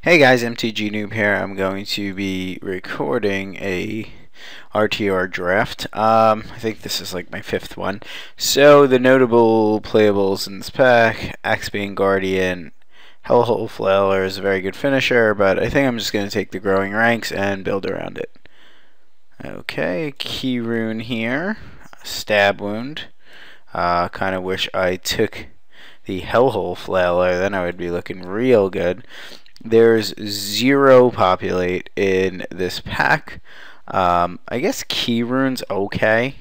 Hey guys, mtgnoob here. I'm going to be recording a RTR draft. I think this is like my fifth one. So the notable playables in this pack: Axe-Beam Guardian, Hellhole Flailer is a very good finisher, but I think I'm just going to take the growing ranks and build around it. Okay, key rune here, stab wound. Kind of wish I took the Hellhole Flailer, then I would be looking real good. There's 0 populate in this pack. I guess key rune's okay,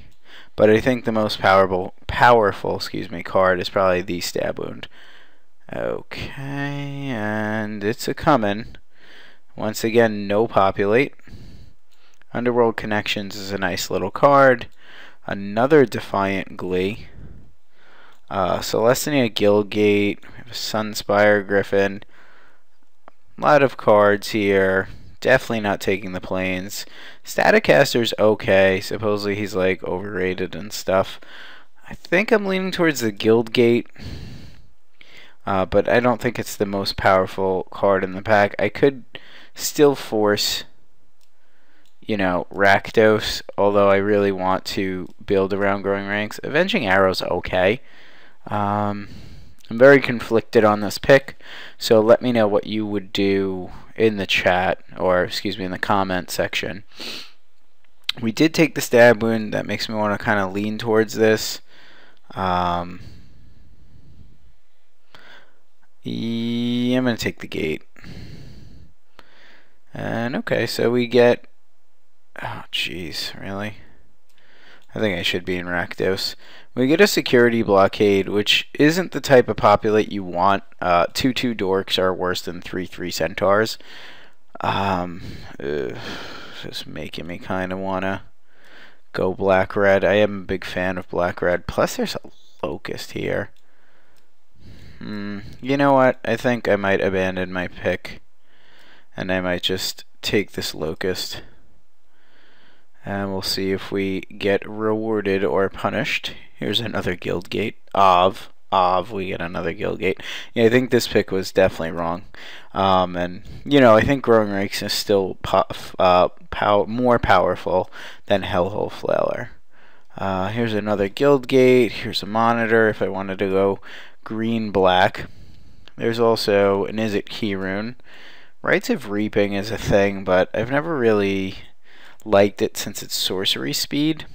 but I think the most powerful card is probably the stab wound. Okay, and it's a comin'. Once again, no populate. Underworld Connections is a nice little card. Another Defiant Glee. Celestia Guildgate. We have a Sunspire Griffin. A lot of cards here. Definitely not taking the planes. Staticaster's okay. Supposedly he's like overrated and stuff. I think I'm leaning towards the Guildgate, but I don't think it's the most powerful card in the pack. I could still force, Rakdos, although I really want to build around growing ranks. Avenging Arrow's okay. I'm very conflicted on this pick, so let me know what you would do in the chat, or excuse me, in the comment section. We did take the stab wound. That makes me want to kind of lean towards this. Yeah, I'm going to take the gate. And okay, so we get... Oh, jeez, really? I think I should be in Rakdos. We get a security blockade, which isn't the type of populate you want. 2/2 dorks are worse than 3/3 centaurs. Just making me kind of want to go black-red. I am a big fan of black-red. Plus, there's a locust here. You know what? I think I might abandon my pick, and I might just take this locust. And we'll see if we get rewarded or punished. Here's another Guildgate. We get another Guildgate. Yeah, I think this pick was definitely wrong. And, I think Growing Ranks is still more powerful than Hellhole Flailer. Here's another Guildgate. Here's a Monitor if I wanted to go green-black. There's also an Izzet Key Rune. Rites of Reaping is a thing, but I've never really liked it since it's sorcery speed.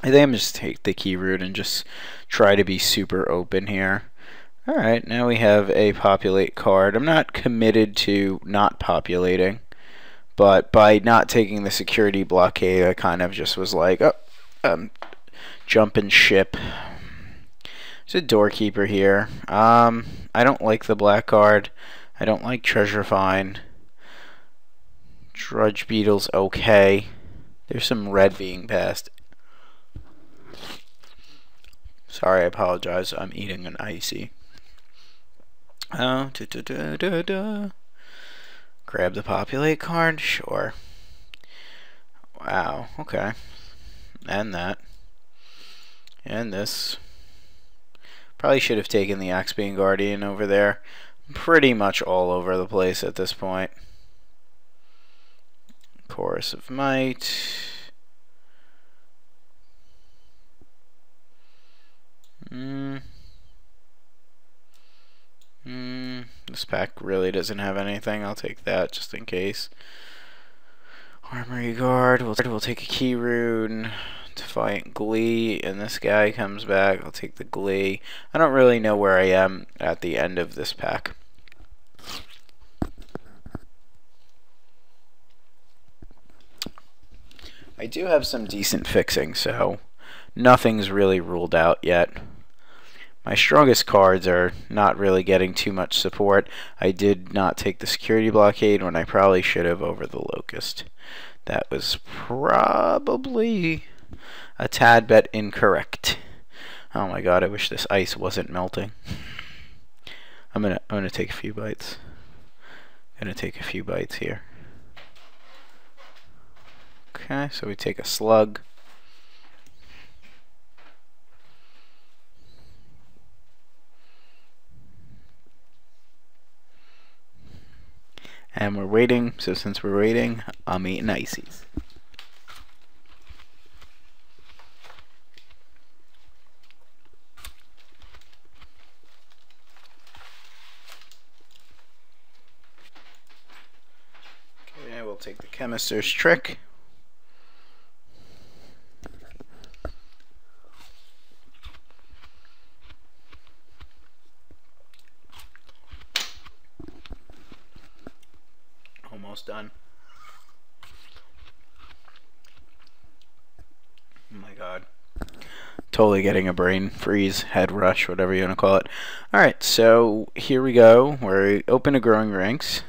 I think I'm just take the key route and just try to be super open here. Alright, now we have a populate card. I'm not committed to not populating, but by not taking the security blockade, I kind of just was like, oh, jumping ship. There's a doorkeeper here. I don't like the black card. I don't like Treasure Find. Drudge Beetle's okay. There's some red being passed. Sorry, I apologize. I'm eating an icy. Grab the populate card? Sure. Wow, okay. And that. And this. Probably should have taken the Axe-Beam Guardian over there. Pretty much all over the place at this point. Chorus of Might. This pack really doesn't have anything. I'll take that just in case. Armory Guard. We'll take a Key Rune. Defiant Glee. And this guy comes back. I'll take the Glee. I don't really know where I am at the end of this pack. I do have some decent fixing, so nothing's really ruled out yet. My strongest cards are not really getting too much support. I did not take the security blockade when I probably should have over the locust. That was probably a tad bit incorrect. Oh my god, I wish this ice wasn't melting. I'm gonna take a few bites. Here. Okay, so we take a slug. And we're waiting, so since we're waiting, I'm eating ices. Okay, we'll take the chemist's trick. Almost done. Oh my god. Totally getting a brain freeze, head rush, whatever you want to call it. Alright, so here we go. We're open to growing ranks.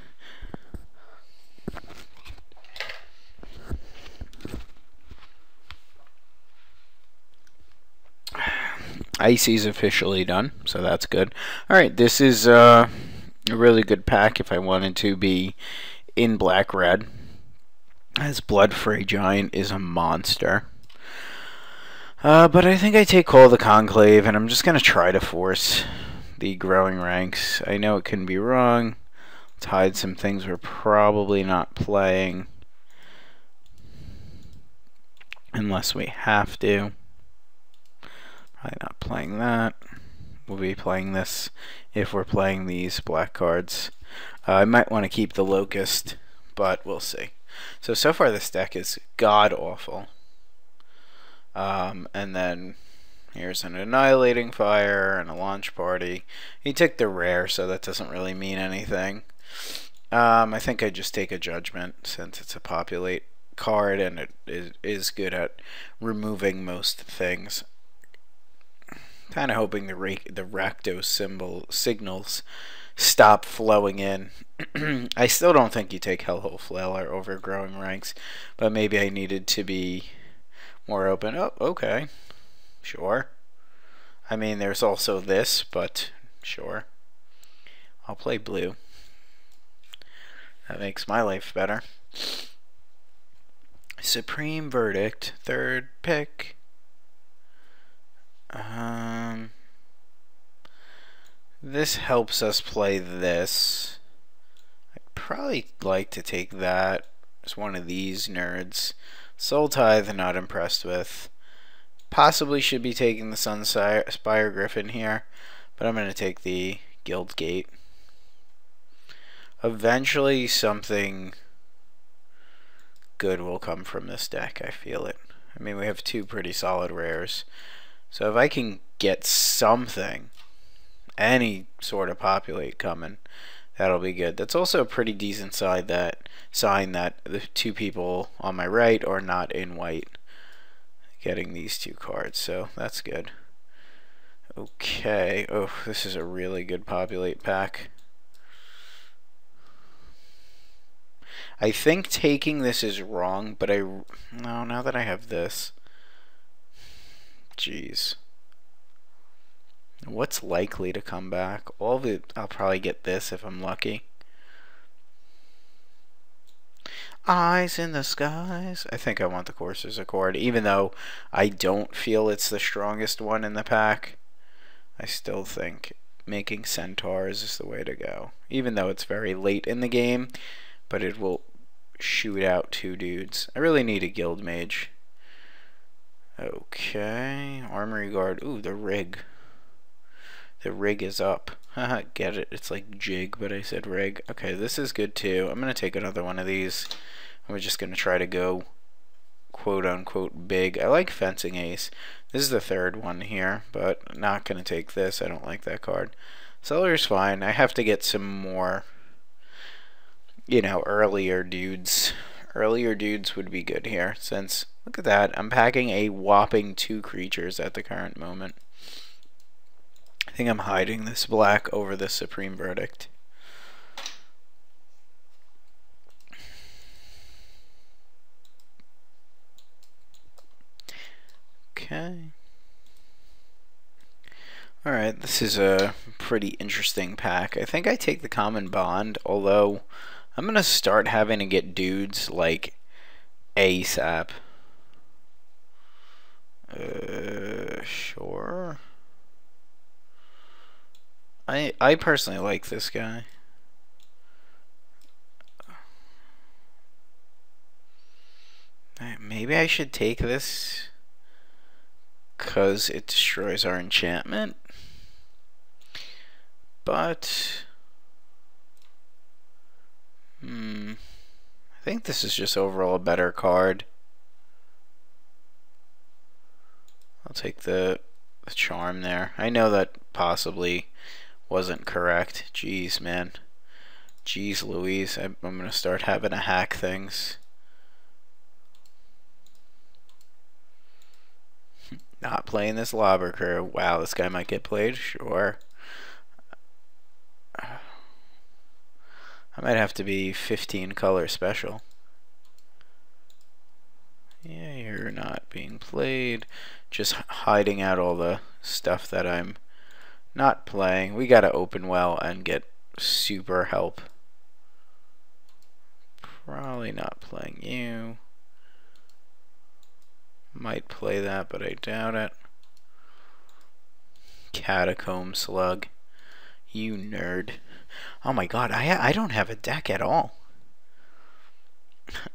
Icy's officially done, so that's good. Alright, this is a really good pack if I wanted to be in black-red, as Bloodfray Giant is a monster. But I think I take Call of the Conclave, and I'm just going to try to force the growing ranks. I know it can be wrong. Let's hide some things we're probably not playing, unless we have to. Probably not playing that. We'll be playing this if we're playing these black cards. I might want to keep the Locust, but we'll see. So far this deck is god-awful. And then here's an Annihilating Fire and a Launch Party. He took the rare, so that doesn't really mean anything. I think I just take a Judgment since it's a populate card and it is good at removing most things. Kind of hoping the Rakdos signals stop flowing in. I still don't think you take Hellhole Flailer over growing ranks, but maybe I needed to be more open. Oh, okay. Sure. I mean, there's also this, but sure. I'll play blue. That makes my life better. Supreme Verdict, third pick. This helps us play this. I'd probably like to take that. It's one of these nerds. Soul Tithe, not impressed with. Possibly should be taking the Sunspire Griffin here, but I'm going to take the Guild Gate. Eventually something good will come from this deck, I feel it. I mean, we have two pretty solid rares. So if I can get something, any sort of populate coming, that'll be good. That's also a pretty decent sign that the two people on my right are not in white getting these two cards, so that's good. Okay, oh, this is a really good populate pack. I think taking this is wrong, but no, now that I have this, jeez. What's likely to come back? I'll probably get this if I'm lucky. Eyes in the skies. I think I want the Courser's Accord, even though I don't feel it's the strongest one in the pack. I still think making Centaurs is the way to go, even though it's very late in the game, but it will shoot out two dudes. I really need a Guild Mage. Okay, Armory Guard. Ooh, the rig. The rig is up. Haha, get it. It's like jig, but I said rig. Okay, this is good too. I'm going to take another one of these. We're just going to try to go quote-unquote big. I like Fencing Ace. This is the third one here, but not going to take this. I don't like that card. Cellar's fine. I have to get some more, you know, earlier dudes. Earlier dudes would be good here, since, look at that, I'm packing a whopping 2 creatures at the current moment. I think I'm hiding this black over the Supreme Verdict. Okay. Alright, this is a pretty interesting pack. I think I take the Common Bond, although I'm going to start having to get dudes like ASAP. Sure. I personally like this guy. Maybe I should take this because it destroys our enchantment. But I think this is just overall a better card. I'll take the charm there. I know that possibly wasn't correct. Jeez, man. Jeez Louise. I'm going to start having to hack things. Not playing this Lobber Crew. Wow, this guy might get played. Sure. I might have to be 15 color special. Yeah, you're not being played. Just hiding out all the stuff that I'm not playing. We gotta open well and get super help. Probably not playing you. Might play that, but I doubt it. Catacomb Slug. You nerd. Oh my god, I don't have a deck at all.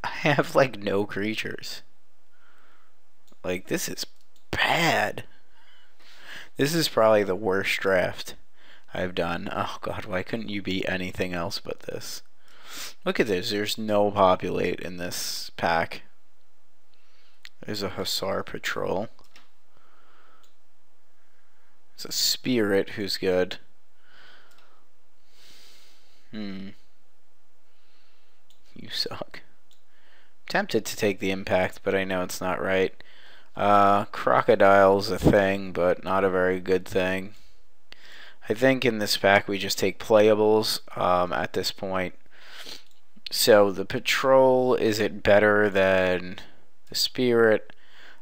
I have like no creatures. Like, this is bad. This is probably the worst draft I've done. Oh god, why couldn't you be anything else but this? Look at this, there's no populate in this pack. There's a Hussar Patrol. There's a Spirit who's good. You suck. Tempted to take the impact, but I know it's not right. Crocodile's a thing, but not a very good thing. I think in this pack we just take playables at this point. So the Patrol, is it better than the Spirit?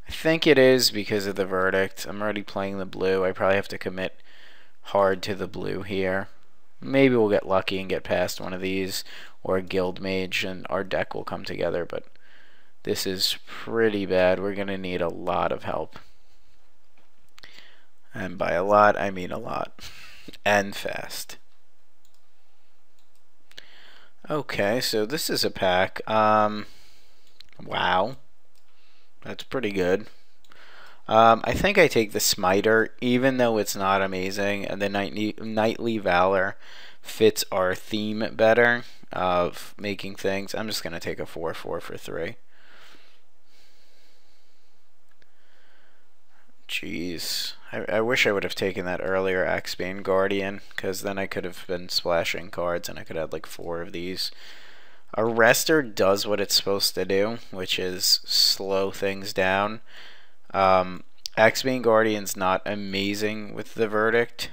I think it is because of the Verdict. I'm already playing the blue. I probably have to commit hard to the blue here. Maybe we'll get lucky and get past one of these, or a Guild Mage, and our deck will come together, but this is pretty bad. We're going to need a lot of help. And by a lot, I mean a lot. And fast. Okay, so this is a pack. Wow. That's pretty good. I think I take the Smiter, even though it's not amazing, and the Knightly Valor fits our theme better of making things. I'm just going to take a 4/4 for 3. Jeez. I wish I would have taken that earlier, Axebane Guardian, because then I could have been splashing cards and I could have like 4 of these. Arrestor does what it's supposed to do, which is slow things down. Axebane Guardian's not amazing with the Verdict,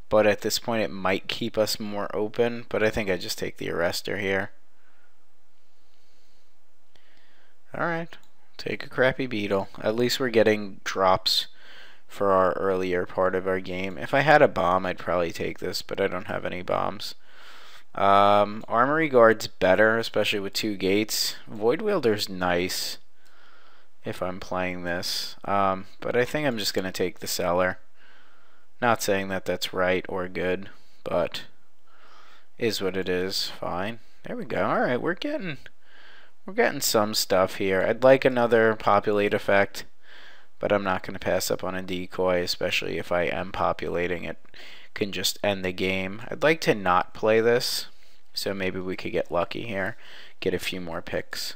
but at this point it might keep us more open, but I think I just take the Arrestor here. Alright, take a crappy Beetle. At least we're getting drops for our earlier part of our game. If I had a bomb, I'd probably take this, but I don't have any bombs. Armory Guard's better, especially with 2 gates. Void Wielder's nice if I'm playing this, but I think I'm just going to take the Cellar. Not saying that that's right or good, but is what it is. Fine. There we go. Alright, we're getting some stuff here. I'd like another Populate effect, but I'm not going to pass up on a decoy, especially if I am populating it. Can just end the game. I'd like to not play this, so maybe we could get lucky here, get a few more picks.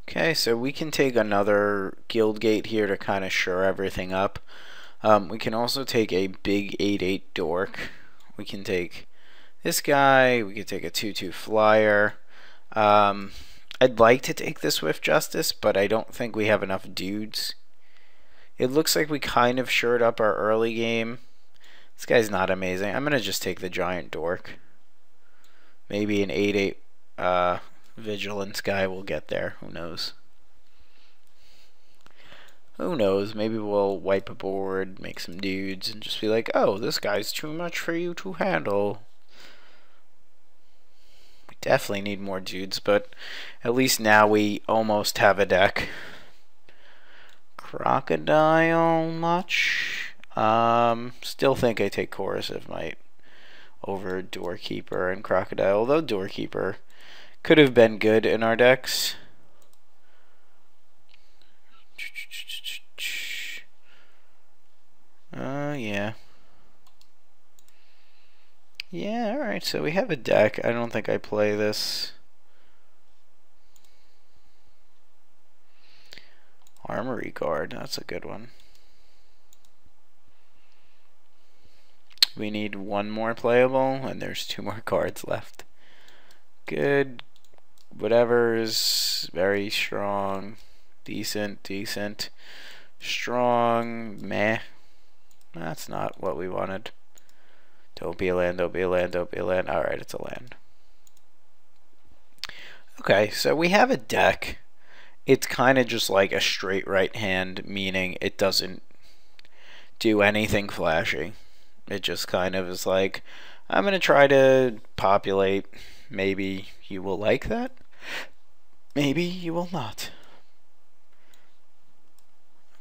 Okay, so we can take another Guildgate here to kind of shore everything up. We can also take a big 8/8 Dork. We can take this guy. We could take a 2/2 Flyer. I'd like to take the Swift Justice, but I don't think we have enough dudes. It looks like we kind of shored up our early game. This guy's not amazing. I'm going to just take the Giant Dork. Maybe an 8/8 Vigilance guy will get there. Who knows? Who knows? Maybe we'll wipe a board, make some dudes, and just be like, oh, this guy's too much for you to handle. We definitely need more dudes, but at least now we almost have a deck. Crocodile much? Still think I take Corrosive Might over Doorkeeper and Crocodile, although Doorkeeper could have been good in our decks. Yeah. Yeah, alright, so we have a deck. I don't think I play this. Armory Guard, that's a good one. We need one more playable, and there's 2 more cards left. Good. Whatever's very strong. Decent, decent. Strong, meh. That's not what we wanted. Don't be a land, don't be a land, don't be a land. Alright, it's a land. Okay, so we have a deck. It's kind of just like a straight right hand, meaning it doesn't do anything flashy. It just kind of is like, I'm going to try to populate. Maybe you will like that. Maybe you will not.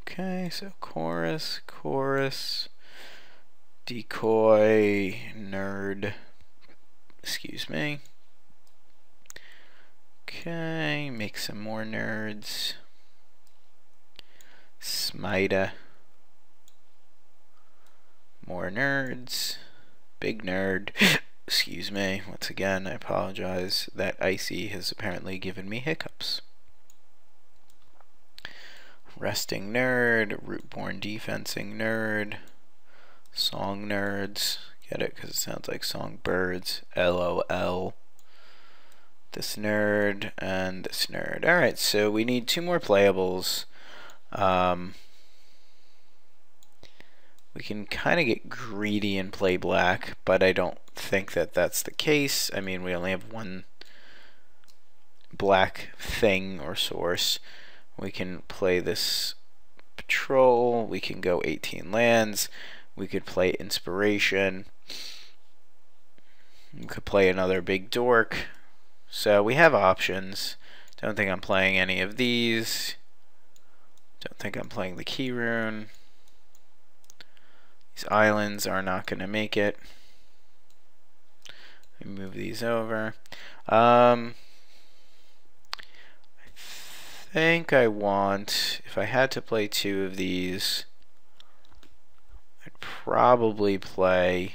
Okay, so chorus, decoy, nerd. Excuse me. Okay, make some more nerds. Smita. More nerds. Big nerd. Excuse me. Once again, I apologize. That icy has apparently given me hiccups. Resting nerd. Rootborn defensing nerd. Song nerds. Get it? Because it sounds like songbirds. LOL. This nerd and this nerd. Alright, so we need 2 more playables. We can kind of get greedy and play black, but I don't think that that's the case. I mean, we only have 1 black thing or source. We can play this patrol. We can go 18 lands. We could play inspiration. We could play another big dork. So we have options. Don't think I'm playing any of these. Don't think I'm playing the key rune. These islands are not going to make it. Let me move these over. I think I want, if I had to play 2 of these, I'd probably play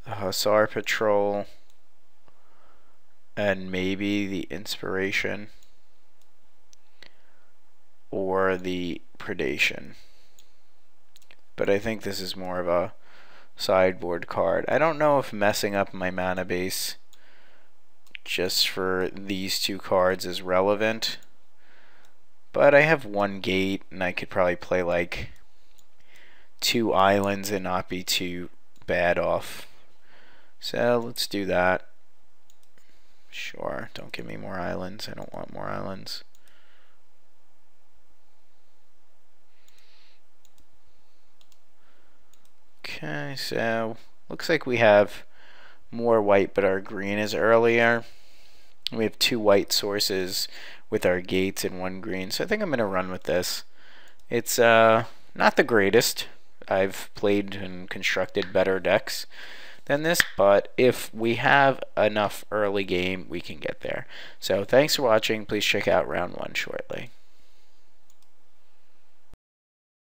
the Hussar Patrol and maybe the Inspiration or the Predation. But I think this is more of a sideboard card. I don't know if messing up my mana base just for these 2 cards is relevant. But I have 1 gate and I could probably play like 2 islands and not be too bad off. So let's do that. Sure, don't give me more islands. I don't want more islands. Okay, so looks like we have more white, but our green is earlier. We have 2 white sources with our gates and 1 green, so I think I'm going to run with this. It's not the greatest. I've played and constructed better decks than this, but if we have enough early game, we can get there. So thanks for watching. Please check out round 1 shortly.